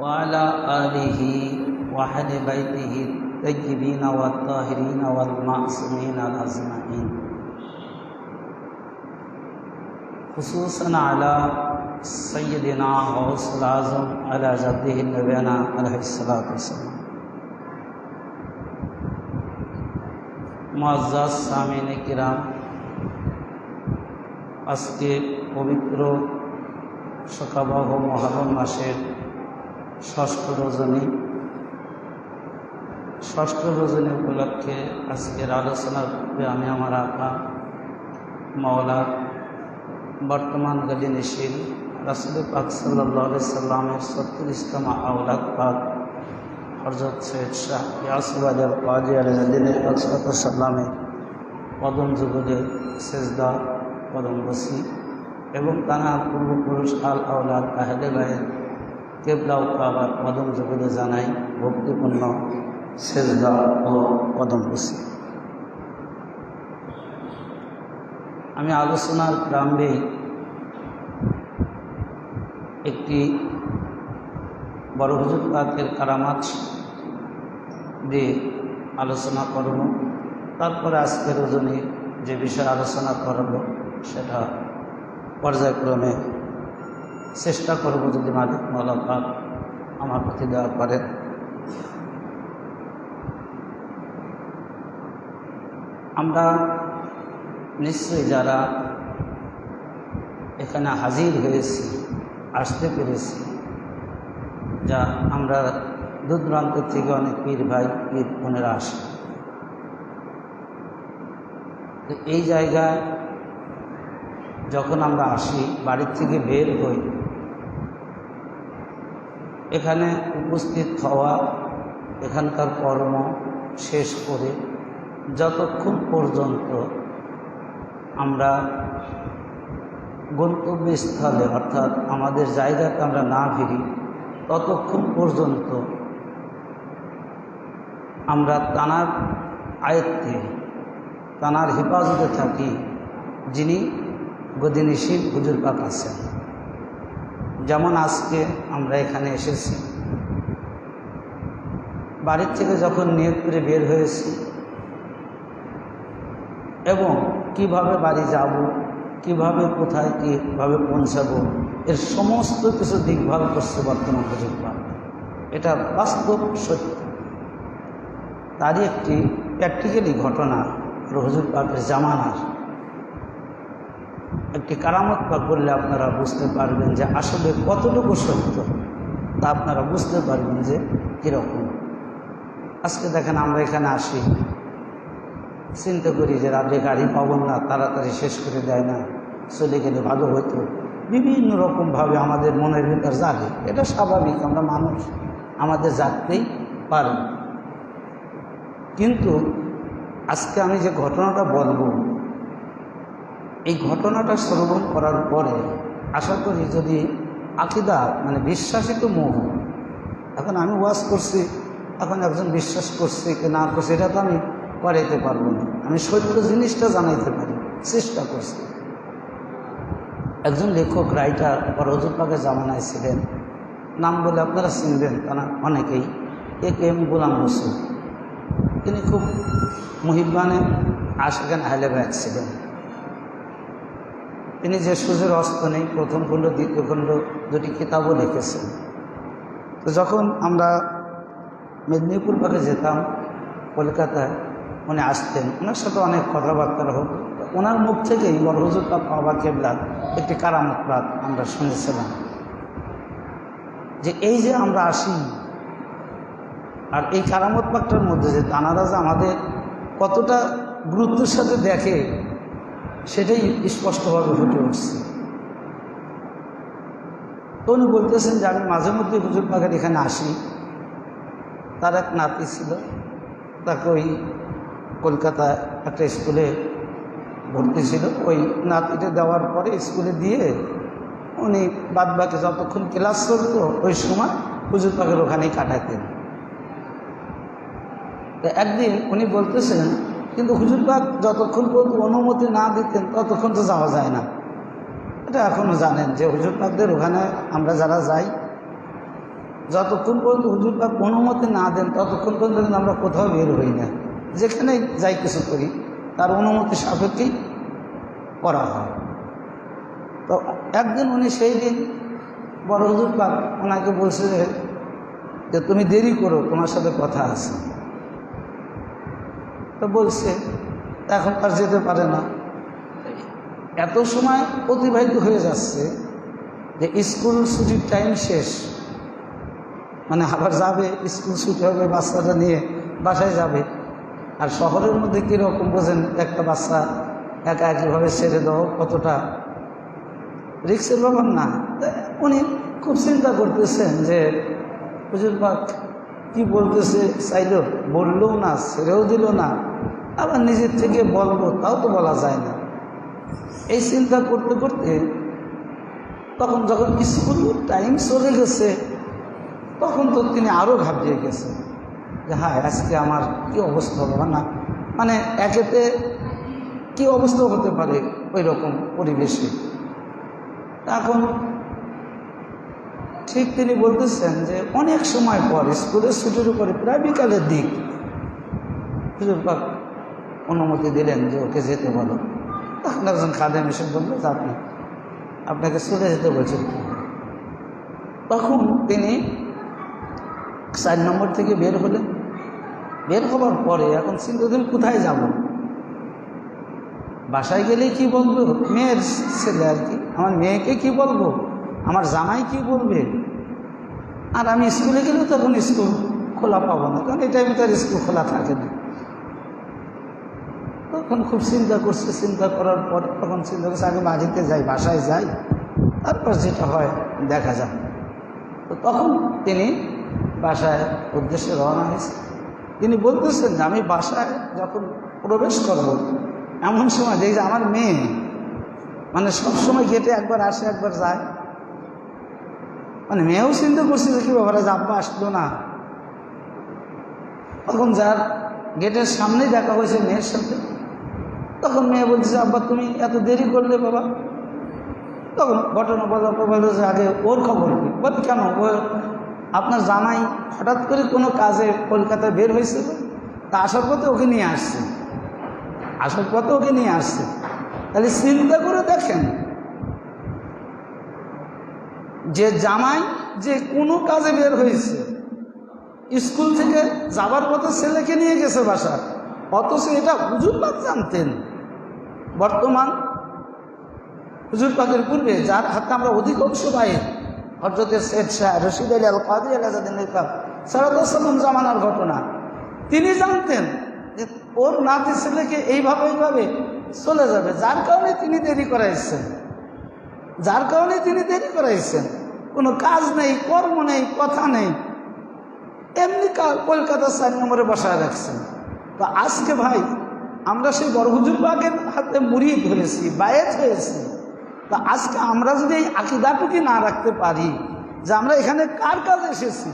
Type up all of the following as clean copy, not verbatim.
وعلى آله وأهل بيته الطيبين والطاهرين والمعصومين الأجمعين خصوصا على سيدنا غوث الأعظم على جده نبينا عليه الصلاة والسلام মুআজ্জাজ সামিনে কিরাম, আজকে পবিত্র শোকাবহ মুহররম মাসের ষষ্ঠ রজনী উপলক্ষে আজকের আলোচনার পূর্বে আমি আমার আকা মাওলা বর্তমান গদিনশীল রাসূল পাক সাল্লাল্লাহু আলাইহি সাল্লামের 36তম আওলাদ পাক হযরত সৈয়দ শাহ ইয়াসুফ আলী কাজী আলাইহিদ্দিনের সাল্লামের কদম যুগলে সেজদা কদম বসি এবং তাঁর পূর্বপুরুষ আল আওলাদ আহলে বাইত কেবলা ও কাবার কদম যুগলে জানাই ভক্তিপূর্ণ সেজদা ও কদম বসি। আমি আলোচনার প্রারম্ভে একটি বড় হুজুর পাকের কারামাত দিয়ে আলোচনা করব, তারপরে আজকের রজনী যে বিষয়ে আলোচনা করব সেটা পর্যায়ক্রমে চেষ্টা করব যদি মালিক মাওলা পাক আমার প্রতি দেওয়া করেন। আমরা নিশ্চয়ই যারা এখানে হাজির হয়েছি, আসতে পেরেছি, যা আমরা দূর দূরান্ত থেকে অনেক পীর ভাই পীর বোনেরা আসে, তো এই জায়গায় যখন আমরা আসি, বাড়ির থেকে বের হই, এখানে উপস্থিত হওয়া, এখানকার কর্ম শেষ করে যতক্ষণ পর্যন্ত আমরা গন্তব্যস্থলে অর্থাৎ আমাদের জায়গাতে আমরা না ফিরি, ততক্ষণ পর্যন্ত আমরা তানার আয়ত্তে, তানার হেফাজতে থাকি যিনি গদিনশীল হুজুর পাক আছেন। যেমন আজকে আমরা এখানে এসেছি, বাড়ির থেকে যখন নিয়ত করে বের হয়েছি এবং কিভাবে বাড়ি যাব, কিভাবে কোথায় কীভাবে পৌঁছাবো, এর সমস্ত কিছু দেখভাল করছে বর্তমান হুজুর পাক। এটা বাস্তব সত্য। তারই একটি প্র্যাকটিক্যালি ঘটনা হুজুর পাকের জামানার একটি কারামত পাক বললে আপনারা বুঝতে পারবেন যে আসলে কতটুকু সত্য, তা আপনারা বুঝতে পারবেন যে কীরকম। আজকে দেখেন আমরা এখানে আসি, চিন্তা করি যে রাতে গাড়ি পাবো না, তাড়াতাড়ি শেষ করে দেয় না, চলে গেলে ভালো হতো, বিভিন্ন রকমভাবে আমাদের মনের ভিতর জাগে। এটা স্বাভাবিক, আমরা মানুষ, আমাদের জাগতেই পারি। কিন্তু আজকে আমি যে ঘটনাটা বলবো, এই ঘটনাটা শ্রবণ করার পরে আশা করি যদি আকীদা মানে বিশ্বাসিত মোহ, এখন আমি ওয়াজ করছি, এখন একজন বিশ্বাস করছে কি না করছে এটা তো আমি করাইতে পারবো না, আমি সত্য জিনিসটা জানাইতে পারি, চেষ্টা করছি। একজন লেখক রাইটার হুজুর পাকের জামানায় ছিলেন, নাম বলে আপনারা চিনবেন তারা অনেকেই, এ.কে.এম. গোলাম রসুল। তিনি খুব মুহিব্বানে আশিকান আহলে বাইত ছিলেন। তিনি যে সূর্যের অস্ত নেই প্রথম খণ্ড দ্বিতীয় খণ্ড দুটি কিতাবও লিখেছেন। তো যখন আমরা মেদিনীপুর পাকে যেতাম কলকাতায়, উনি আসতেন, ওনার সাথে অনেক কথাবার্তা হতো। ওনার মুখ থেকেই বড় হুজুর পাক কাবা কেবলার একটি কারামত পাক আমরা শুনেছিলাম যে এই যে আমরা আসি আর এই কারামত পাকটার মধ্যে যে তানারা যে আমাদের কতটা গুরুত্বের সাথে দেখে সেটাই স্পষ্টভাবে ফুটে উঠছে। তো উনি বলতেছেন যে আমি মাঝে মধ্যে হুজুর পাকের এখানে আসি। তার এক নাতি ছিল, তাকে ওই কলকাতায় একটা স্কুলে ভর্তি ছিল। ওই নাতিটা দেওয়ার পরে স্কুলে দিয়ে উনি বাদবাকি যতক্ষণ ক্লাস চলতো ওই সময় হুজুর পাকের ওখানেই কাটাতেন। তো একদিন উনি বলতেছেন কিন্তু হুজুর পাক যতক্ষণ পর্যন্ত অনুমতি না দিতেন ততক্ষণ তো যাওয়া যায় না। এটা এখনও জানেন যে হুজুর পাকদের ওখানে আমরা যারা যাই যতক্ষণ পর্যন্ত হুজুর পাক অনুমতি না দেন ততক্ষণ পর্যন্ত আমরা কোথাও বের হই না, যেখানে যাই কিছু করি তার অনুমতি সাপেক্ষেই করা হয়। তো একদিন উনি সেই দিন বড় হুজুর পাক ওনাকে বলছে যে তুমি দেরি করো, তোমার সাথে কথা আছে। তো বলছে এখন আর যেতে পারে না। এত সময় অতিবাহিত হয়ে যাচ্ছে যে স্কুল ছুটির টাইম শেষ, মানে আবার যাবে, স্কুল ছুটি হবে, বাচ্চাটা নিয়ে বাসায় যাবে। আর শহরের মধ্যে কীরকম বোঝেন, একটা বাচ্চা একা একইভাবে ছেড়ে দাও কতটা রিক্সের ব্যাপার না। উনি খুব চিন্তা করতেছেন যে হুজুর পাক কী বলতেছে, চাইল বললেও না, ছেড়েও দিল না, আবার নিজের থেকে বলবো তাও তো বলা যায় না। এই চিন্তা করতে করতে তখন যখন স্কুল টাইম চলে গেছে তখন তো তিনি আরও ঘাবড়িয়ে গেছেন যে হ্যাঁ আজকে আমার কি অবস্থা হবে না, মানে একেতে কি অবস্থা হতে পারে ওই রকম পরিবেশে। এখন ঠিক তিনি বলতেছেন যে অনেক সময় পর স্কুলের ছুটির উপরে প্রায় বিকালের দিক হুজুর পাক অনুমতি দিলেন যে ওকে যেতে বলো। তখন একজন খাদেম এসে বললো যে আপনাকে চলে যেতে বলছেন। তখন তিনি 4 নম্বর থেকে বের হলেন। বের হবার পরে এখন চিন্তা দিন কোথায় যাব, বাসায় গেলেই কি বলবো, মেয়ের ছেলে আর কি, আমার মেয়েকে কি বলবো, আমার জামাই কি বলবে, আর আমি স্কুলে গেলেও তখন স্কুল খোলা পাবো না, কারণ এই টাইমে তার স্কুল খোলা থাকে না। তখন খুব চিন্তা করছে, চিন্তা করার পর তখন চিন্তা করছে আগে বাড়িতে যাই, বাসায় যাই, তারপর যেটা হয় দেখা যাক। তো তখন তিনি বাসায় উদ্দেশ্যে রওনা হয়েছে। তিনি বলতেছেন যে আমি বাসায় যখন প্রবেশ করব এমন সময় দেখি যে আমার মেয়ে মানে সবসময় গেটে একবার আসে একবার যায়, মানে মেয়েও চিন্তা করছে যে কী ব্যাপারে যে আব্বা আসলো না। তখন যার গেটের সামনেই দেখা হয়েছে মেয়ের সাথে, তখন মেয়ে বলছে আব্বা তুমি এত দেরি করলে বাবা। তখন ঘটনা বলো যে আগে ওর খবর কি, বল কেন, ও আপনার জামাই হঠাৎ করে কোনো কাজে কলকাতায় বের হয়েছিল, তা আসার পথে ওকে নিয়ে আসছে, আসার পথে ওকে নিয়ে আসছে। তাহলে চিন্তা করে দেখেন যে জামাই যে কোনো কাজে বের হয়েছে, স্কুল থেকে যাবার পথে ছেলেকে নিয়ে গেছে বাসা, অথচ এটা হুজুর পাক জানতেন। বর্তমান হুজুর পাকের পূর্বে যার হাতে আমরা অধিকাংশ পাই, হযরতে সৈয়দ শাহ রশিদ আলী আল কাদরি আলাউদ্দিন সালাম জামানার ঘটনা, তিনি জানতেন যে ওর নাতি ছেলেকে এইভাবে চলে যাবে, যার কারণে তিনি দেরি করাইছেন, কোনো কাজ নেই, কর্ম নেই, কথা নেই, এমনি কলকাতা 4 নম্বরে বসায় রাখছেন। তো আজকে ভাই আমরা সেই বড় হুজুর পাকের হাতে মুরিদ হয়েছি, বায়েত হয়েছি। তা আজকে আমরা যদি এই আকীদাটুকু না রাখতে পারি যে আমরা এখানে কার কাজে এসেছি,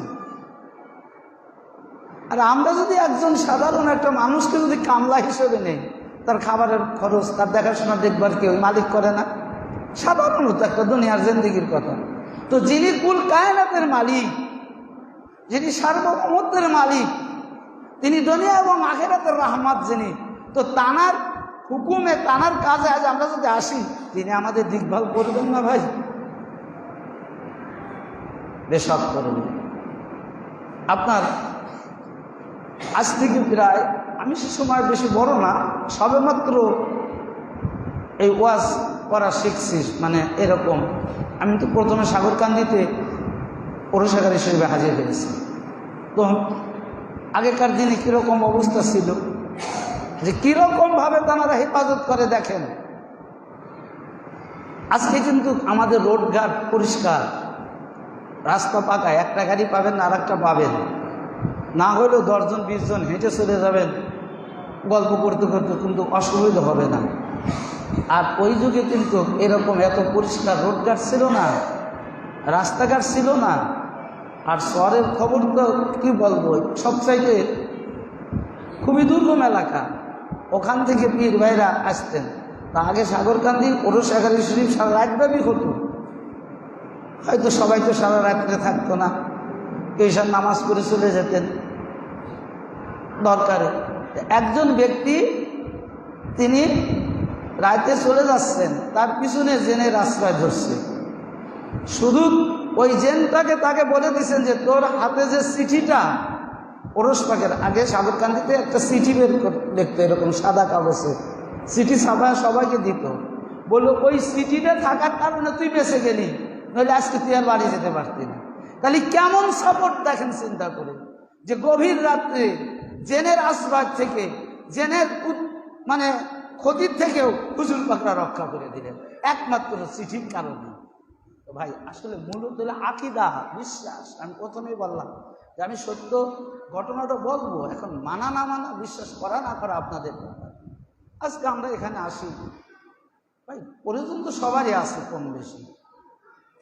আর আমরা যদি একজন সাধারণ একটা মানুষকে যদি কামলা হিসেবে নেই, তার খাবারের খরচ, তার দেখাশোনা দেখবার কেউ মালিক করে না, সাধারণত একটা দুনিয়ার জিন্দেগির কথা। তো যিনি কুল কায়নাতের মালিক, যিনি সার্বভৌমত্বের মালিক, তিনি দুনিয়া এবং আখিরাতের রহমত যিনি, তো তানার হুকুমে তানার কাজে আজ আমরা যদি আসি, তিনি আমাদের দেখভাল করবেন না ভাই? বেশক করবেন। আপনার আজ থেকে প্রায়, আমি সে সময় বেশি বড় না, সবেমাত্র এই ওয়াজ করা শিখছি, মানে এরকম। আমি তো প্রথমে সাগরকান্দিতে পৌরসরকারি শরীফে হাজির হয়েছি। তো আগেকার দিনে কীরকম অবস্থা ছিল, যে কীরকমভাবে তারা হেফাজত করে দেখেন। আজকে কিন্তু আমাদের রোডঘাট পরিষ্কার, রাস্তা পাকা, একটা গাড়ি পাবেন না আর একটা পাবেন না, হলেও 10 জন 20 জন হেঁটে চলে যাবেন, গল্প করতে করতে কিন্তু অসুবিধা হবে না। আর ওই যুগে কিন্তু এরকম এত পরিষ্কার রোডঘাট ছিল না, রাস্তাঘাট ছিল না। আর শহরের খবর তো কী বলবো, সবচাইতে খুবই দুর্গম এলাকা, ওখান থেকে পীর ভাইরা আসতেন। তা আগে সাগরকান্দি পৌরসরকারি শরীফ সারা রাতব্যাপী হতো, হয়তো সবাই তো সারা রাত্রে থাকতো না, ঈশার নামাজ পড়ে চলে যেতেন দরকারে। একজন ব্যক্তি তিনি রাতে চলে যাচ্ছেন, তার পিছনে জেনের আশ্রয় ধরছে। শুধু ওই জেনটাকে তাকে বলে দিয়েছেন যে তোর হাতে যে চিঠিটা, ওরস পাকের আগে সাগরকান্দিতে একটা চিঠি বের লিখতো, এরকম সাদা কাগজে চিঠি ছাপা সবাইকে দিত। বললো ওই চিঠিটা থাকার কারণে তুই বেঁচে গেলি, নইলে আজকে তুই আর বাড়ি যেতে পারতি না। তাহলে কেমন সাপোর্ট দেখেন চিন্তা করে, যে গভীর রাত্রে জেনের আশ্রয় থেকে, জেনের মানে ক্ষতির থেকেও হুজুর পাকরা রক্ষা করে দিলেন একমাত্র চিঠির কারণে। তো ভাই আসলে মূলত হলো আকীদা, বিশ্বাস। আমি প্রথমেই বললাম যে আমি সত্য ঘটনাটা বলবো, এখন মানা না মানা, বিশ্বাস করা না করা আপনাদের ব্যাপার। আজকে আমরা এখানে আসি ভাই, প্রয়োজন তো সবারই আছে, কম বেশি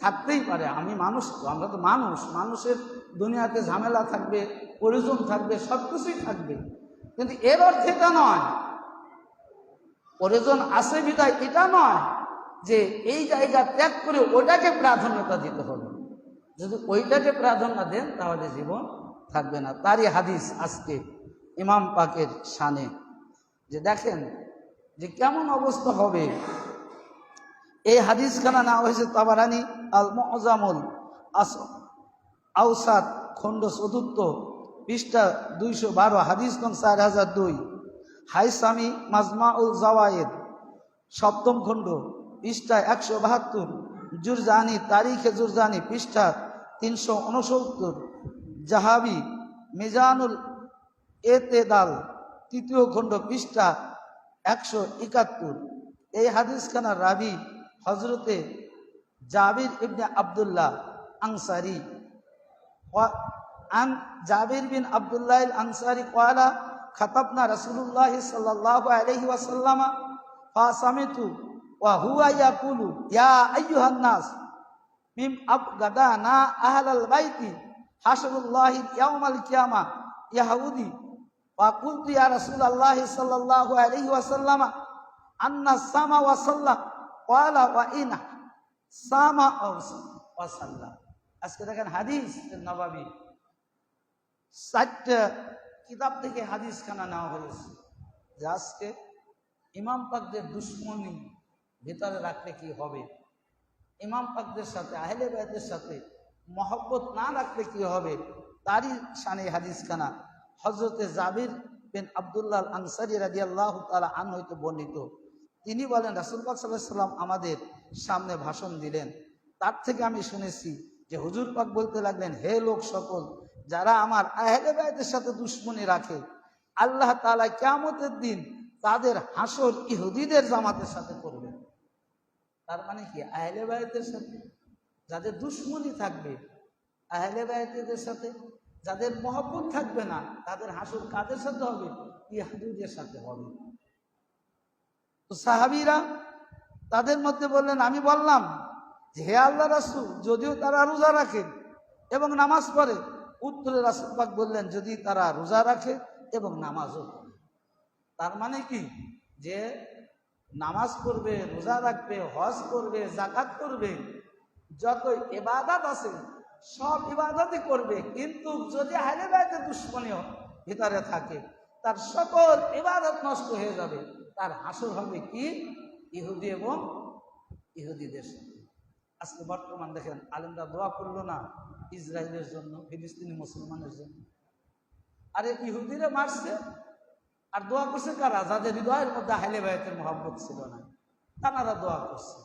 থাকতেই পারে। আমি মানুষ তো, আমরা তো মানুষ, মানুষের দুনিয়াতে ঝামেলা থাকবে, প্রয়োজন থাকবে, সব কিছুই থাকবে। কিন্তু এর অর্থ এটা নয়, প্রয়োজন আছে বিদায় এটা নয় যে এই জায়গা ত্যাগ করে ওইটাকে প্রাধান্যতা দিতে হবে। যদি ওইটাকে প্রাধান্য দেন তাহলে জীবন থাকবে না। তারই হাদিস আজকে ইমাম পাকের শানে, যে দেখেন যে কেমন অবস্থা হবে। এই হাদিসখানা নাম হয়েছে তাবারানি আল মুআজামুল আওসাত, খণ্ড ৪, পৃষ্ঠা ২১২, হাদিস নং ৪০০২। হাইসামি মাজমাউল জাওয়ায়েদ, ৭ম খণ্ড, পৃষ্ঠা ১৭২। জুরজানি, তারিখে জুরজানি, পৃষ্ঠা ৩৬৯। জাহাবি মিজানুল এতেদাল, ৩য় খণ্ড, পৃষ্ঠা ১৭১। এই হাদিসখানার রাবি হজরতে জাবির ইবনে আবদুল্লাহ আনসারি। আন জাবির বিন আবদুল্লাহ আনসারি ক্বালা খাতাবনা রাসূলুল্লাহ সাল্লাল্লাহু আলাইহি ওয়াসাল্লাম ফাসামিতু ওয়া হুয়া ইয়াকুলু ইয়া আইয়ুহান নাস মিম আবগাদানা আহলাল বাইতি হাশরুল্লাহি ইয়াউমাল কিয়ামা ইয়াহুদি। ওয়া কুলতু ইয়া রাসূলুল্লাহ সাল্লাল্লাহু আলাইহি ওয়াসাল্লাম আন্না সামা ওয়া সাল্লা ক্বালা ওয়া ইন সামা ওয়া সাল্লা। আজকে দেখেন হাদিস নববী 4টা কিতাব থেকে হাদিসখানা নেওয়া হয়েছে, যে আজকে ইমাম পাকদের দুশ্মনী ভিতরে রাখলে কি হবে, ইমাম পাকদের সাথে, আহলে বাইতের সাথে মহব্বত না রাখলে কি হবে, তারই শানে হাদিসখানা। হজরতে জাবির বিন আবদুল্লাহ আনসারী রাদিয়াল্লাহু তাআলা আনহু হইতে বর্ণিত। তিনি বলেন রাসূল পাক সাল্লাল্লাহু আলাইহি ওয়াসাল্লাম আমাদের সামনে ভাষণ দিলেন। তার থেকে আমি শুনেছি যে হুজুর পাক বলতে লাগলেন, হে লোক সকল, যারা আমার আহলে বাইতের সাথে দুশ্মনী রাখে, আল্লাহ তাআলা কিয়ামতের দিন তাদের হাসর ইহুদিদের জামাতের সাথে করবেন। তার মানে কি, আহলে বাইতের সাথে যাদের দুশ্মনী থাকবে, আহলে বাইতের সাথে যাদের মহব্বত থাকবে না, তাদের হাসর কাদের সাথে হবে? ইহুদিদের সাথে হবে। তো সাহাবীরা তাদের মধ্যে বললেন, আমি বললাম যে হে আল্লাহ রাসূল, যদিও তারা রোজা রাখে এবং নামাজ পড়ে। উত্তরে রাসূল পাক বললেন, যদি তারা রোজা রাখে এবং নামাজও পড়ে। তার মানে কি, যে নামাজ পড়বে, রোজা রাখবে, হজ করবে, যাকাত করবে, যত ইবাদত আছে সব ইবাদতই করবে, কিন্তু যদি আহলে বাইতের দুশ্মনী ভিতরে থাকে, তার সকল ইবাদত নষ্ট হয়ে যাবে। তার হাসর হবে কি? ইহুদি এবং ইহুদিদের সাথে। আজকে বর্তমান দেখেন আলেমরা দোয়া করলো না ইসরায়েলের জন্য, ফিলিস্তিনি মুসলমানের জন্য। আরে ইহুদিরা মারছে, আর দোয়া করছে কারা? যাদের হৃদয়ের মধ্যে আহলে বাইতের মহব্বত ছিল না, তারা দোয়া করছে।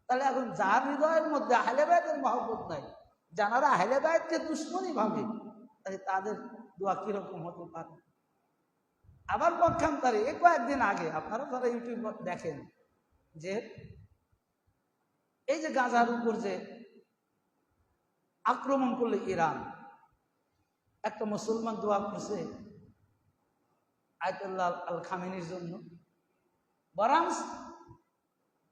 তাহলে এখন যার হৃদয়ের মধ্যে আহলে বাইতের মহব্বত নাই, যারা আহলে বাইতকে দুশ্মনী ভাবে, তাহলে তাদের দোয়া কিরকম হতে পারে? আবার পক্ষান্তরে কয়েকদিন আগে আপনারা যারা ইউটিউব দেখেন, যে এই যে গাজার উপর যে আক্রমণ করলো ইরান, একটা মুসলমান দোয়া করছে আয়াতুল্লাহ আল খামেনির জন্য। বরং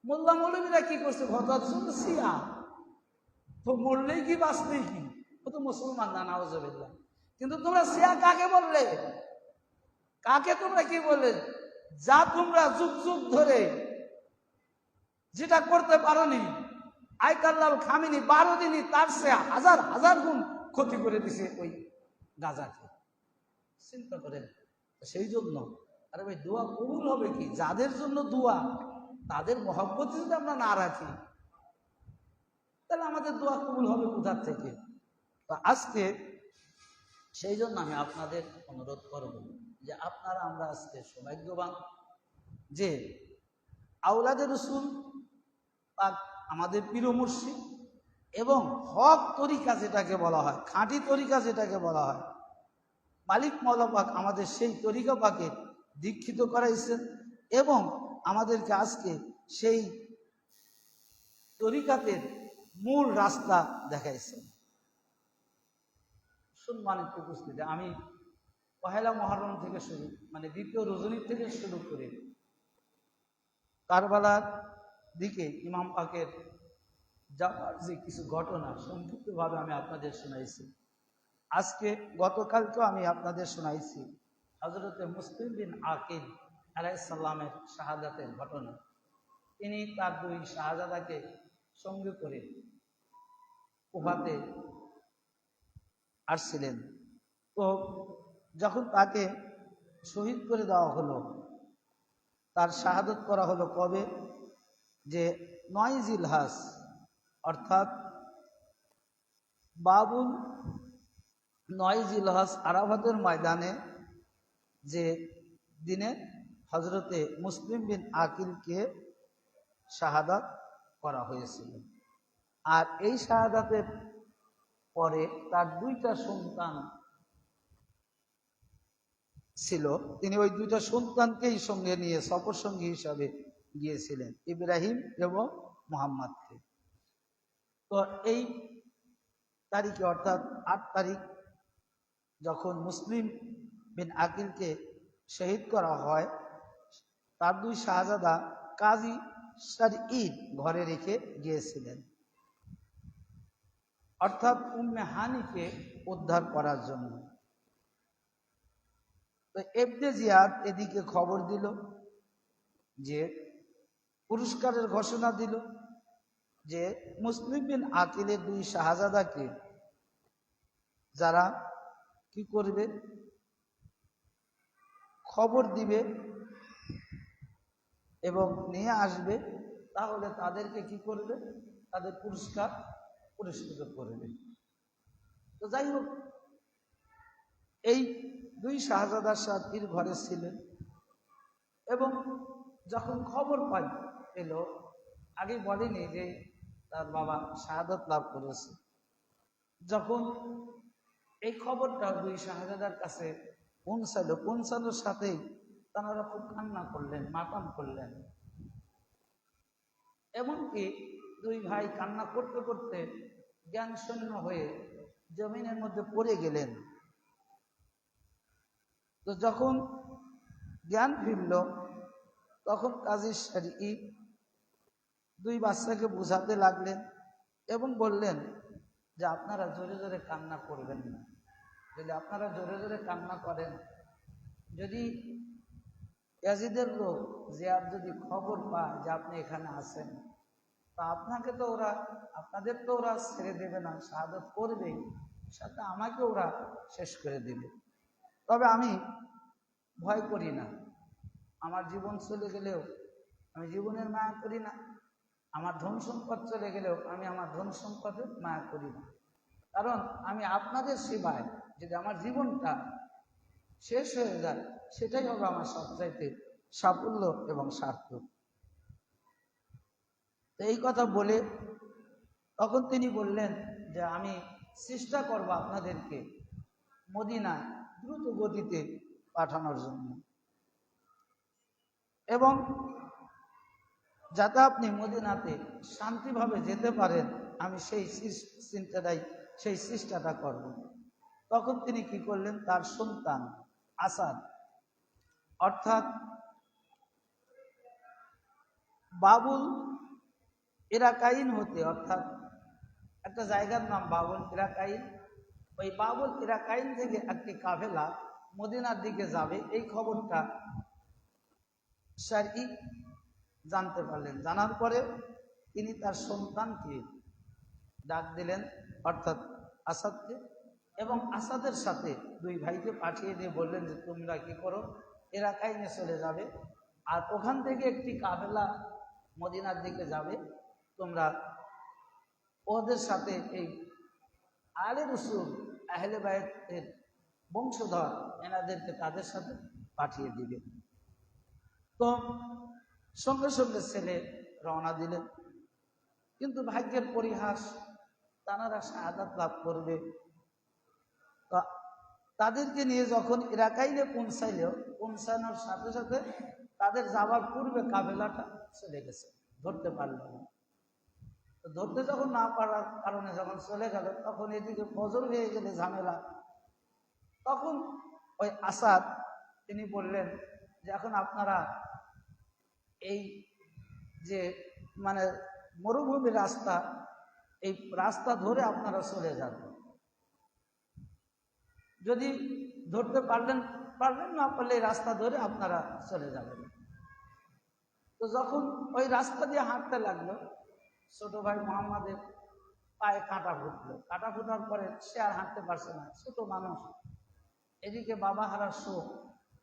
মোল্লা মৌলবীরা কি করছে? ঘটার জন্য সিয়া তো মরলেই কি বাঁচলেই কি, ও তো মুসলমান না, নাউজুবিল্লাহ। কিন্তু তোমরা সিয়া কাকে বললে? কাকে তোমরা কি বললে? যা তোমরা যুগ যুগ ধরে যেটা করতে পারোনি, আয়াতুল্লাহ আল খামেনি 12 দিনই তার সে হাজার হাজার গুণ ক্ষতি করে দিছে ওই গাজাকে। চিন্তা করেন। সেই জন্য আরে ভাই দোয়া কবুল হবে কি? যাদের জন্য দোয়া তাদের মহব্বত যদি আমরা না রাখি তাহলে আমাদের দোয়া কবুল হবে কোথার থেকে? তো আজকে সেই জন্য আমি আপনাদের অনুরোধ করব যে আপনারা আমরা আজকে সৌভাগ্যবান যে আওলাদে রসুল পাক আমাদের প্রিয় মুর্শিদ এবং হক তরিকা যেটাকে বলা হয়, খাঁটি তরিকা যেটাকে বলা হয়, মালিক মাওলা পাক আমাদের সেই তরিকা পাকে দীক্ষিত করাইছেন এবং আমাদেরকে আজকে সেই তরিকাতের মূল রাস্তা দেখাইছেন। সম্মানিত উপস্থিতি, আমি পহেলা মহরম থেকে শুরু দ্বিতীয় রজনী থেকে শুরু করে কারবালার দিকে ইমাম পাকের যাওয়ার যে কিছু ঘটনা সংক্ষিপ্তভাবে আমি আপনাদের শোনাইছি। আজকে গতকালকেও আমি আপনাদের শোনাইছি হযরতে মুসলিম বিন আকিল আলাইহিস সালামের শাহাদাতের ঘটনা। তিনি তার দুই শাহজাদাকে সঙ্গে করে কুফাতে আসছিলেন। তো যখন তাকে শহীদ করে দেওয়া হলো, তার শাহাদত করা হলো কবে? যে ৯ জিলহজ অর্থাৎ বাবুল ৯ জিলহজ আরাফাতের ময়দানে যে দিনে হজরতে মুসলিম বিন আকিলকে শাহাদাত করা হয়েছিল। আর এই শাহাদাতের পরে তার দুইটা সন্তান ছিল, তিনি ওই দুইটা সন্তানকেই সঙ্গে নিয়ে সফর সঙ্গী হিসাবে গিয়েছিলেন, ইব্রাহিম এবং মুহাম্মদকে। তো এই তারিখে অর্থাৎ ৮ তারিখ যখন মুসলিম বিন আকিলকে শহীদ করা হয়, তার দুই শাহজাদা কাজী শারঈদ ঘরে রেখে গিয়েছিলেন, অর্থাৎ উম্মে হানিকে উদ্ধার করার জন্য। তো ইবনে জিয়াদ এদিকে খবর দিল, যে পুরস্কারের ঘোষণা দিল যে মুসলিম বিন আকিলের দুই শাহজাদাকে যারা কি করবে, খবর দিবে এবং নিয়ে আসবে, তাহলে তাদেরকে কি করবে, তাদের পুরস্কৃত করবে। তো যাই হোক, এই দুই শাহজাদার সাথীর ঘরে ছিলেন এবং যখন খবর এলো, আগে বলেনি যে তার বাবা শাহাদাত লাভ করেছে, যখন এই খবরটা দুই শাহজাদার কাছে পৌঁছানোর সাথেই তারা খুব কান্না করলেন, মাতাম করলেন। এমনকি দুই ভাই কান্না করতে করতে জ্ঞান শূন্য হয়ে জমিনের মধ্যে পড়ে গেলেন। তো যখন জ্ঞান ফিরল, তখন কাজী শারঈদ দুই বাচ্চাকে বোঝাতে লাগলেন এবং বললেন যে আপনারা জোরে জোরে কান্না করবেন না। যদি আপনারা জোরে জোরে কান্না করেন, যদি ইয়াজিদের লোক জিয়াদ যদি খবর পায় যে আপনি এখানে আছেন, তা আপনাদের তো ওরা ছেড়ে দেবে না, শাহাদাত করবে, সাথে আমাকে ওরা শেষ করে দেবে। তবে আমি ভয় করি না, আমার জীবন চলে গেলেও আমি জীবনের মায়া করি না, আমার ধন সম্পদ চলে গেলেও আমি আমার ধন সম্পদের মায়া করি না। কারণ আমি আপনাদের সেবায় যদি আমার জীবনটা শেষ হয়ে যায়, সেটাই হবে আমার সবচাইতে সাফল্য এবং সার্থক। তো এই কথা বলে তখন তিনি বললেন যে আমি চেষ্টা করব আপনাদেরকে মদিনায় দ্রুত গতিতে পাঠানোর জন্য, এবং যাতে আপনি মদিনাতে শান্তিভাবে যেতে পারেন, আমি সেই চেষ্টাটা করব। তখন তিনি কি করলেন, তার সন্তান আসাদ অর্থাৎ বাবুল ইরাকাইন হতে, অর্থাৎ একটা জায়গার নাম বাবুল ইরাকাইন, ওই বাবুল ইরাকাইন থেকে একটি কাফেলা মদিনার দিকে যাবে, এই খবরটা শারঈদ জানতে পারলেন। জানার পরে তিনি তার সন্তানকে ডাক দিলেন, অর্থাৎ আসাদকে, এবং আসাদের সাথে দুই ভাইকে পাঠিয়ে দিয়ে বললেন যে তোমরা কি করো, এরা কাইনে চলে যাবে, আর ওখান থেকে একটি কাফেলা মদিনার দিকে যাবে, তোমরা ওদের সাথে এই আলে রসুল আহলে বাইতের বংশধর এনাদেরকে তাদের সাথে পাঠিয়ে দিবে। তো সঙ্গে সঙ্গে ছেলে রওনা দিলেন, কিন্তু ভাগ্যের পরিহাস, তারা শাহাদাত লাভ করবে। তাদেরকে নিয়ে যখন ইরাকাইলে পৌঁছানোর সাথে সাথে তাদের যাওয়ার পূর্বে কাফেলাটা চলে গেছে, ধরতে পারল না। ধরতে যখন না পারার কারণে যখন চলে গেল, তখন এদিকে ফজর হয়ে গেলে ঝামেলা। তখন ওই আসাদ তিনি বললেন যে এখন আপনারা এই যে মানে মরুভূমির রাস্তা, এই রাস্তা ধরে আপনারা চলে যান, যদি ধরতে পারলেন না পারলে এই রাস্তা ধরে আপনারা চলে যাবেন। তো যখন ওই রাস্তা দিয়ে হাঁটতে লাগলো, ছোট ভাই মোহাম্মদের পায়ে কাঁটা ফুটলো। কাঁটা ফুটার পরে সে আর হাঁটতে পারছে না, ছোট মানুষ। এদিকে বাবা হারার শোক,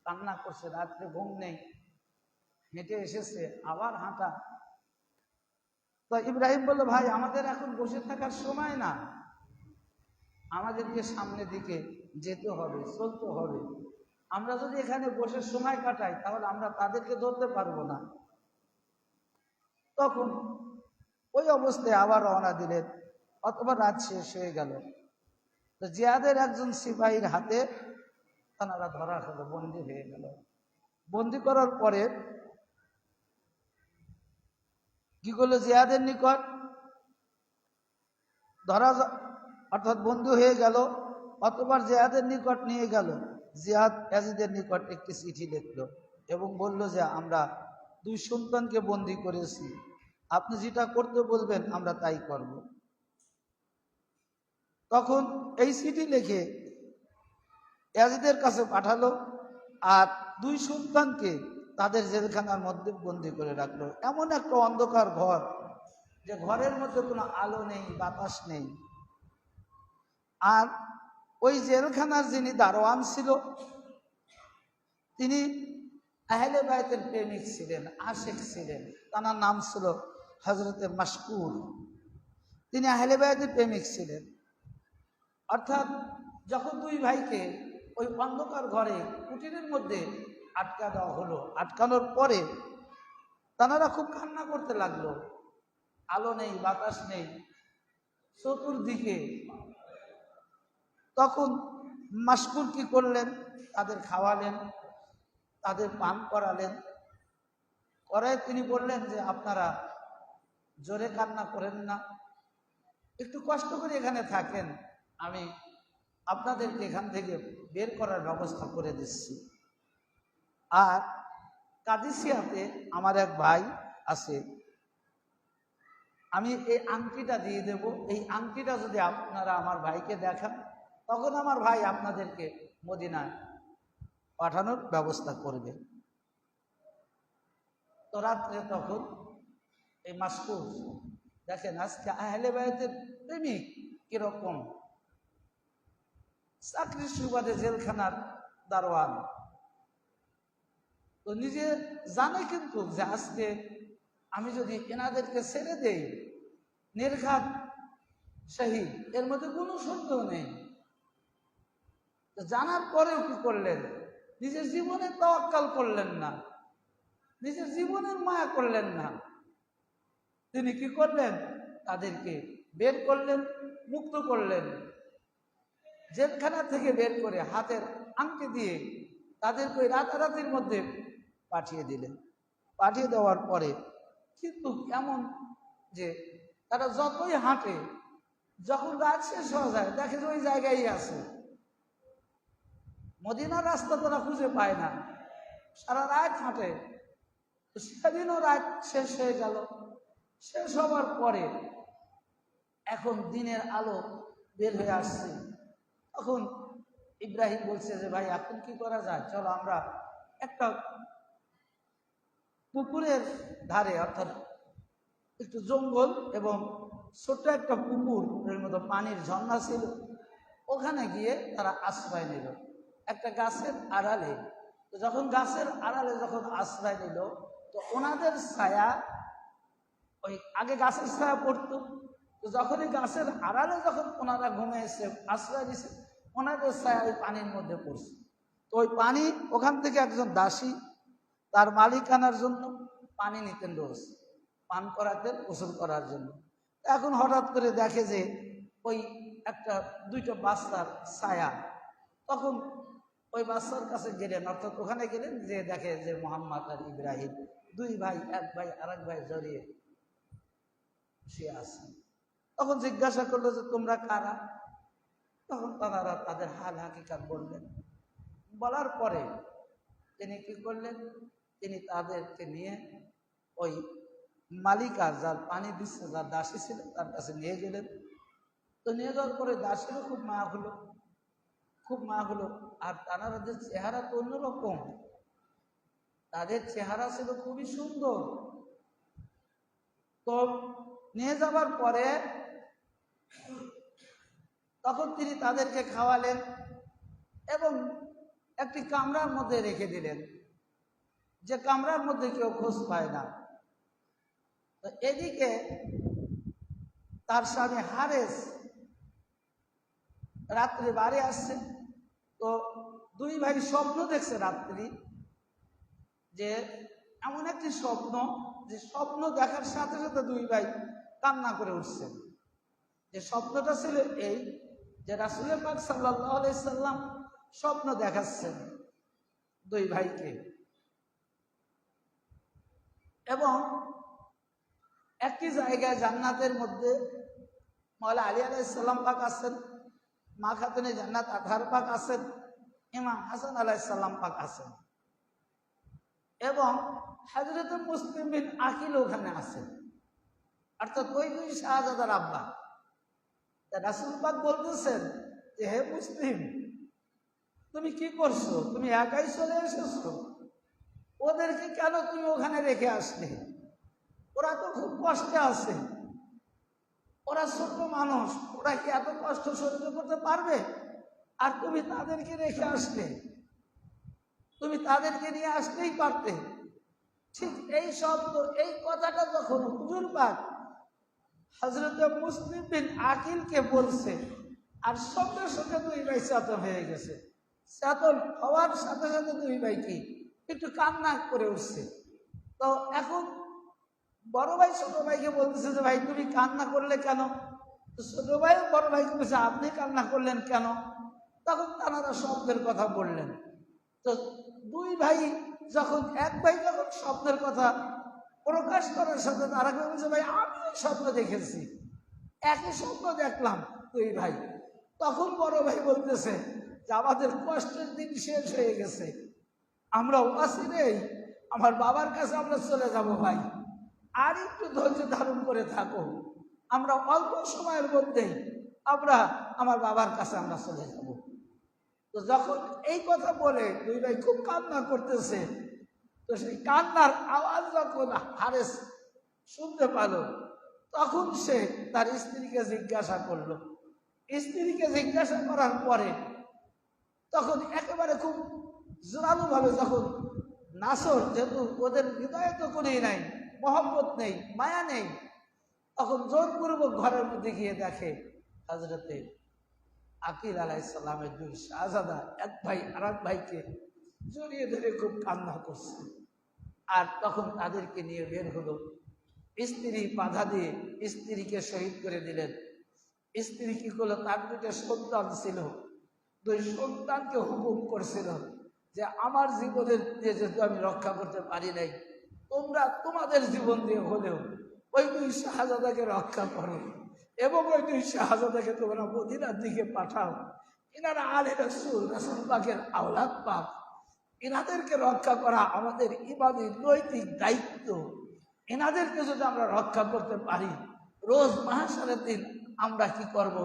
কান্না করছে, রাত্রে ঘুম নেই, হেঁটে এসেছে, আবার হাঁটা। তো ইব্রাহিম বলল, ভাই আমাদের এখন বসে থাকার সময় না, আমাদেরকে সামনের দিকে যেতে হবে, চলতে হবে। আমরা যদি এখানে বসে সময় কাটাই তাহলে আমরা তাদেরকে ধরতে পারবো না। তখন ওই অবস্থায় আবার রওনা দিলেন, অথবা রাত শেষ হয়ে গেল। তো জিয়াদের একজন সিপাহীর হাতে তারা ধরা হলো, বন্দী হয়ে গেল। বন্দী করার পরে কি করলো, জিয়াদের নিকট ধরা অর্থাৎ বন্দী হয়ে গেল, অতবার জিয়াদের নিকট নিয়ে গেল। জিয়াদ ইয়াজিদের নিকট একটি চিঠি লিখল এবং বলল যে আমরা দুই সন্তানকে বন্দী করেছি, আপনি যেটা করতে বলবেন আমরা তাই করব। তখন এই চিঠি লিখে ইয়াজিদের কাছে পাঠালো, আর দুই সন্তানকে তাদের জেলখানার মধ্যে বন্দী করে রাখলো। এমন একটা অন্ধকার ঘর, যে ঘরের মধ্যে কোনো আলো নেই, বাতাস নেই। আর ওই জেলখানার যিনি দারোয়ান ছিল, তিনি আহলে বাইতের প্রেমিক ছিলেন, আশেক ছিলেন। তার নাম ছিল হযরতে মাশকুর। তিনি আহলে বাইতের প্রেমিক ছিলেন। অর্থাৎ যখন দুই ভাইকে ওই অন্ধকার ঘরে কুটিরের মধ্যে আটকা দেওয়া হলো, আটকানোর পরে তারা খুব কান্না করতে লাগলো। আলো নেই, বাতাস নেই, চতুর্দিকে। তখন মাশকুর কি করলেন, তাদের খাওয়ালেন, তাদের পান করালেন। করায় তিনি বললেন যে আপনারা জোরে কান্না করেন না, একটু কষ্ট করে এখানে থাকেন, আমি আপনাদেরকে এখান থেকে বের করার ব্যবস্থা করে দিচ্ছি। আর কাদিসিয়াতে আমার এক ভাই আছে, আমি এই আংটিটা দিয়ে দেব, এই আংটিটা যদি আপনারা আমার ভাইকে দেখান, তখন আমার ভাই আপনাদেরকে মদিনায় পাঠানোর ব্যবস্থা করবে। তো রাত্রে তখন এই মাশকুর, দেখেন আজকে আহলে বাইতের প্রেমিক কিরকম, চাকরির সুবাদে জেলখানার দারোয়ান। তো নিজে জানে কিন্তু যে আজকে আমি যদি এনাদেরকে ছেড়ে দেই, নির্ঘাত শহীদ, এর মধ্যে কোনো সন্দেহ নেই। জানার পরেও কি করলেন, নিজের জীবনের তাওয়াক্কাল করলেন না, নিজের জীবনের মায়া করলেন না। তিনি কি করলেন, তাদেরকে বের করলেন, মুক্ত করলেন। জেলখানা থেকে বের করে হাতের আংটি দিয়ে তাদেরকে ওই রাতারাতির মধ্যে পাঠিয়ে দিলেন। পাঠিয়ে দেওয়ার পরে কিন্তু এমন যে তারা যতই হাঁটে, যখন রাত শেষ হয়ে যায় দেখে যে ওই জায়গায় আছে। মদিনার রাস্তা তারা খুঁজে পায় না, সারা রাত হাঁটে। সেদিনও রাত শেষ হয়ে গেল। শেষ হওয়ার পরে এখন দিনের আলো বের হয়ে আসছে। তখন ইব্রাহিম বলছে যে ভাই এখন কি করা যায়, চলো আমরা একটা পুকুরের ধারে, অর্থাৎ একটু জঙ্গল এবং ছোট্ট একটা পুকুর, এর মতো পানির ঝর্ণা ছিল, ওখানে গিয়ে তারা আশ্রয় নিল একটা গাছের আড়ালে। তো যখন গাছের আড়ালে যখন আশ্রয় নিল, তো ওনাদের ছায়া, ওই আগে গাছের ছায়া পড়তো, তো যখনই গাছের আড়ালে যখন ওনারা ঘুমিয়েছে আশ্রয় দিছে, ওনাদের ছায়া ওই পানির মধ্যে পড়ছে। তো ওই পানি ওখান থেকে একজন দাসী তার মালিক আনার জন্য পানি নিতেন রোজ, পান করাতেন গোসল করার জন্য। এখন হঠাৎ করে দেখে যে ওই একটা দুইটা বাচ্চার ছায়া, তখন ওই বাচ্চার কাছে গেলেন, অর্থাৎ ওখানে গেলেন, যে দেখে যে মোহাম্মদ আর ইব্রাহিম দুই ভাই, এক ভাই আর এক ভাই জড়িয়ে শুয়ে আছে। তখন জিজ্ঞাসা করলো যে তোমরা কারা? তখন তারা তাদের হাল হাকিকাত বললেন। বলার পরে তিনি কি করলেন, তিনি তাদেরকে নিয়ে ওই মালিকা যার পানি দিচ্ছে, যার দাসী ছিলেন, তার কাছে নিয়ে গেলেন। তো নিয়ে যাওয়ার পরে দাসীরও খুব মায়া হলো, খুব মায়া হলো। আর তাদের চেহারা তো অন্যরকম, তাদের চেহারা ছিল খুবই সুন্দর। তো নিয়ে যাবার পরে তখন তিনি তাদেরকে খাওয়ালেন এবং একটি কামরার মধ্যে রেখে দিলেন, যে কামরার মধ্যে কেউ খোঁজ পায় না। তো এদিকে তার স্বামী হারেস রাত্রে বাড়ি আসছে। তো দুই ভাই স্বপ্ন দেখছে রাত্রি, যে এমন একটি স্বপ্ন, যে স্বপ্ন দেখার সাথে সাথে দুই ভাই কান্না করে উঠছেন। যে স্বপ্নটা ছিল এই, যে রাসূল পাক সাল্লাল্লাহু আলাইহি সাল্লাম স্বপ্ন দেখাচ্ছেন দুই ভাইকে, এবং একটি জায়গায় জান্নাতের মধ্যে মাওলা আলী আলাইহিস সালাম পাক আছেন, মা খাতুনে জান্নাত আতহার পাক আছেন, ইমাম হাসান আলাইহিস সালাম পাক আছেন, এবং হযরত মুসলিম বিন আকিল ওখানে আছেন, অর্থাৎ ওই দুই শাহজাদার আব্বা। রাসূল পাক বলতেছেন যে হে মুসলিম, তুমি কি করছো? তুমি একাই চলে এসেছো? ওদেরকে কেন তুমি ওখানে রেখে আসলে? ওরা তো খুব কষ্টে আছে, ওরা ছোট মানুষ, ওরা কি এত কষ্ট সহ্য করতে পারবে? আর তুমি তাদেরকে রেখে আসলে, তুমি তাদেরকে নিয়ে আসতেই পারতে। ঠিক এই শব্দ, এই কথাটা যখন হুজুর পাক হযরত মুসলিম বিন আকিলকে বলছে, আর সঙ্গে সঙ্গে দুই ভাই চেতন হয়ে গেছে। চেতন হওয়ার সাথে সাথে দুই ভাই কি একটু কান্না করে উঠছে। তো এখন বড় ভাই ছোট ভাইকে বলতেছে যে ভাই তুমি কান্না করলে কেন? তো ছোট ভাই বড় ভাইকে বলছে আপনি কান্না করলেন কেন? তখন তারা স্বপ্নের কথা বললেন। তো দুই ভাই যখন, এক ভাই যখন স্বপ্নের কথা প্রকাশ করার সাথে তারা বলছে ভাই আমিও স্বপ্ন দেখেছি, একই স্বপ্ন দেখলাম দুই ভাই। তখন বড় ভাই বলতেছে যে আমাদের কষ্টের দিন শেষ হয়ে গেছে, আমরা ওয়াসি নেই, আমার বাবার কাছে আমরা চলে যাব ভাই, আর একটু ধৈর্য ধারণ করে থাকো, আমরা অল্প সময়ের মধ্যেই আমরা আমার বাবার কাছে আমরা চলে যাব। তো যখন এই কথা বলে দুই ভাই খুব কান্না করতেছে, তো সেই কান্নার আওয়াজ যখন হারেস শুনতে পেল, তখন সে তার স্ত্রীকে জিজ্ঞাসা করলো। স্ত্রীকে জিজ্ঞাসা করার পরে তখন একেবারে খুব জোরালো ভাবে, যখন নাসর, যেহেতু ওদের হৃদয়ে তো কোনই নাই, মহব্বত নেই, মায়া নেই, তখন জোরপূর্বক ঘরের মধ্যে গিয়ে দেখে হযরতে আকিল আলাইহিস সালামের দুই শাহজাদা, এক ভাই আর এক ভাইকে জড়িয়ে ধরে খুব কান্না করছে। আর তখন তাদেরকে নিয়ে বের হলো। স্ত্রী বাধা দিয়ে স্ত্রীকে শহীদ করে দিলেন। স্ত্রী কি করলো, তার দুটো সন্তান ছিল, দুই সন্তানকে হুকুম করছিল যে আমার জীবনের দিয়ে যেহেতু আমি রক্ষা করতে পারি নাই, তোমরা তোমাদের জীবন দিয়ে হলেও ওই দুই শাহজাদাকে রক্ষা করো, এবং ওই দুই শাহজাদাকে তোমরা মদিনার দিকে পাঠাও। এনারা আলে রাসূল, রাসূল পাকের আওলাদ পাক, এনাদেরকে রক্ষা করা আমাদের ইবাদী নৈতিক দায়িত্ব। এনাদেরকে যদি আমরা রক্ষা করতে পারি, রোজ মাহশারের দিন আমরা কি করব,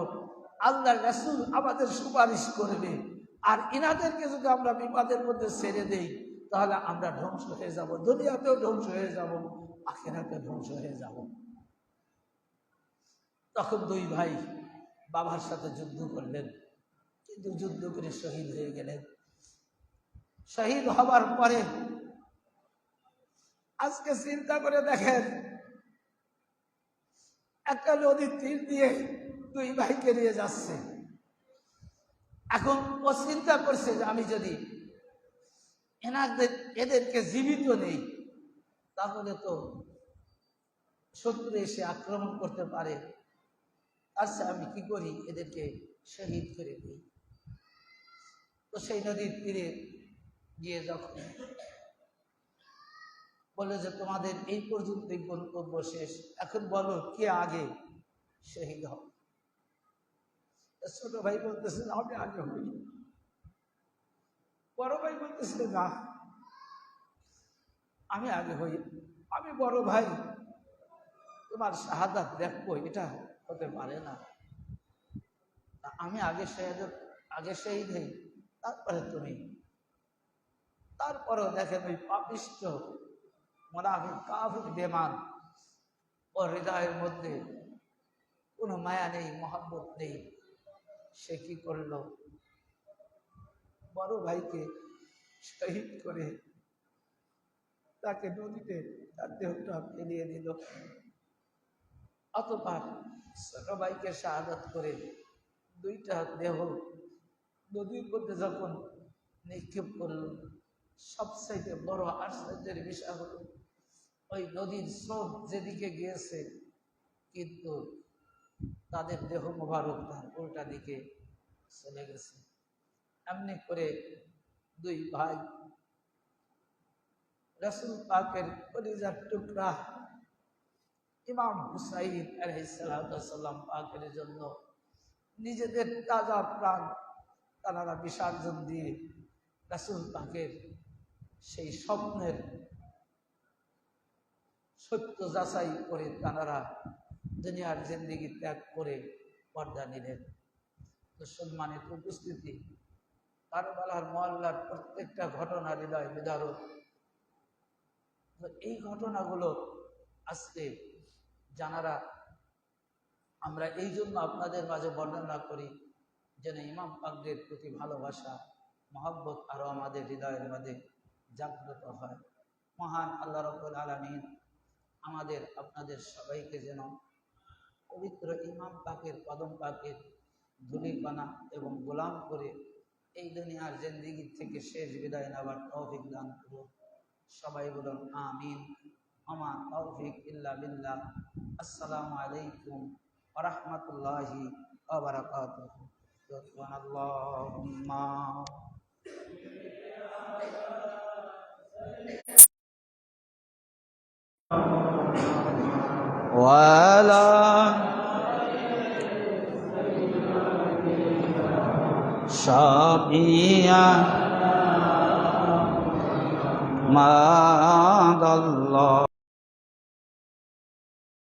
আল্লাহর রাসূল আমাদের সুপারিশ করবে। আর এনাদেরকে যদি আমরা বিপদের মধ্যে ছেড়ে দেই, তাহলে আমরা ধ্বংস হয়ে যাব, দুনিয়াতেও ধ্বংস হয়ে যাব, আখিরাতেও ধ্বংস হয়ে যাব। তখন দুই ভাই বাবার সাথে যুদ্ধ করলেন, কিন্তু যুদ্ধ করে শহীদ হয়ে গেলেন। শহীদ হবার পরে আজকে চিন্তা করে দেখেন, একটা নদীর তীর দিয়ে দুই ভাইকে নিয়ে যাচ্ছে। এখন ও চিন্তা করছে যে আমি যদি এদেরকে জীবিত নেই তাহলে তো শত্রু এসে আক্রমণ করতে পারে, আচ্ছা আমি কি করি, এদেরকে শহীদ করে দিই। তো সেই নদীর তীরে গিয়ে যখন বলে যে তোমাদের এই পর্যন্তই গন্তব্য শেষ, এখন বলো কে আগে শহীদ হবে। ছোট ভাই বলতেছে আমি আগে হই। বড় ভাই বলতেছে না আমি আগে হই, আমি বড় ভাই, তোমার শাহাদাত দেখবো, এটা হতে পারে না, আমি আগে শহীদ হই, তারপরে তুমি। তারপরেও দেখেন ওই পাপিষ্ঠ মুনাফিক কাফির বেঈমান, ওর হৃদয়ের মধ্যে কোনো মায়া নেই, মহব্বত নেই। সে কি করলো, বড় ভাইকে শহীদ করে তাকে নদীতে তার দেহটা ফেলিয়ে দিল। অতঃপর ছোট ভাইকে শাহাদাত করে দুইটা দেহ নদীর মধ্যে যখন নিক্ষেপ করল, সবচাইতে বড় আশ্চর্যের বিষয় হলো ওই নদীর স্রোত যেদিকে গিয়েছে কিন্তু তাদের দেহ মোবারক তার উল্টা দিকে চলে গেছে। এমনি করে দুই ভাই রাসূল পাকের কলিজার টুকরা ইমাম হুসাইন আলাইহিস সালাম পাকের জন্য নিজেদের তাজা প্রাণ তারা বিসর্জন দিয়ে রাসূল পাকের সেই স্বপ্নের সত্য যাচাই করে তারা দুনিয়ার জিন্দেগি ত্যাগ করে পর্দা নিলেন। তো সম্মানিত উপস্থিতি, কারবালার মহল্লার প্রত্যেকটা ঘটনা হৃদয় বিদারক। এই ঘটনাগুলো আজকে জানারা আমরা এই জন্য আপনাদের মাঝে বর্ণনা করি যেন ইমাম পাকদের প্রতি ভালোবাসা মহব্বত আরো আমাদের হৃদয়ের মাঝে জাগ্রত হয়। মহান আল্লাহ রাব্বুল আলামিন আমাদের আপনাদের সবাইকে যেন পবিত্র ইমাম পাকের কদম পাকের ধূলিকণা এবং গোলাম করে এই দুনিয়ার জিন্দেগি থেকে শেষ বিদায় নেওয়ার তৌফিক দান করুন। সবাই বলুন আমিন। আমা তৌফিক ইল্লা বিল্লাহ। আসসালামু আলাইকুম ওয়া রাহমাতুল্লাহি ওয়া বারাকাতুহু। সুবহানাল্লাহুম্মা ওয়ালা শাফিয়া মাদাল্লাহ।